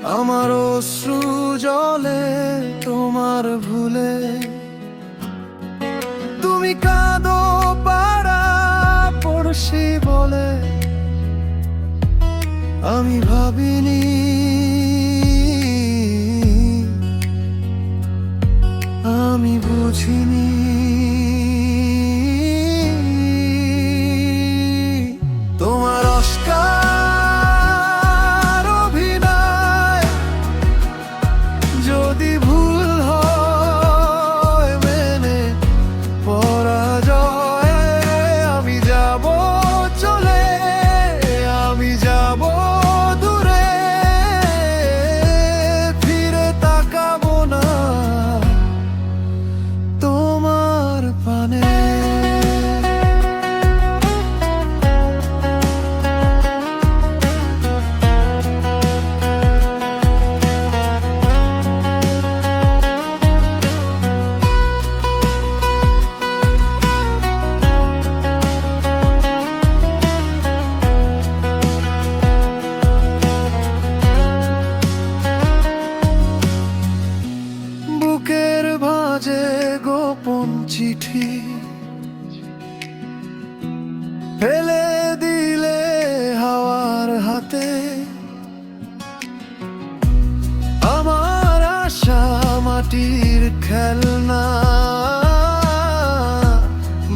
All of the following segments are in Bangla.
আমার অশ্রু জলে তোমার ভুলে, তুমি কাঁদো পাড়া পড়শি বলে। আমি ভাবিনি, আমি বুঝিনি, তোমার অস্কার অভিনয় যদি ভুল হয় মেনে পরাজয়। আমি যাব চলে, আমি যাব দূরে, ফিরে তাকাবো না তোমার পানে। বুকের ভাঁজে গোপন চিঠি ফেলে দিলে হাওয়ার হাতে। আমার আশা মাটির খেলনা,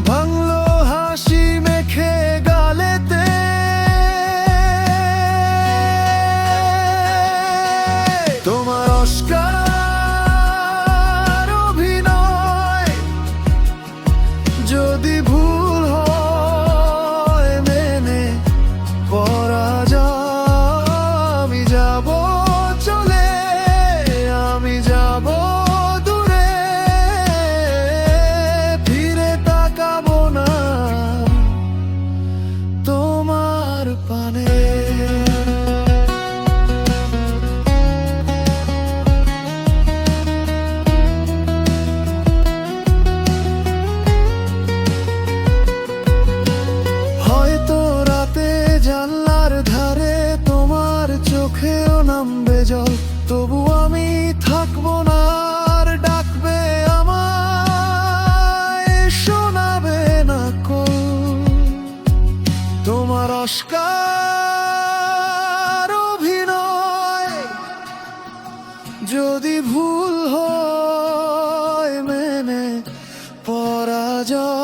ভাঙলো হাসি মেখে গালেতে। তোমার অস্কার অভিনয় যদি ভুল হয় মেনে পরাজয়। আমি যাব চলে, আমি যাব দূরে, ফিরে তাকাবো না তোমার পানে। হয়তো রাতে জানলার ধারে তোমার চোখেও নামবে জল, তবু আমি থাকবো না আর ডাকবে আমায়, শোনাবে না কল। তোমার অস্কার অভিনয় যদি ভুল হয় মেনে পরাজয়।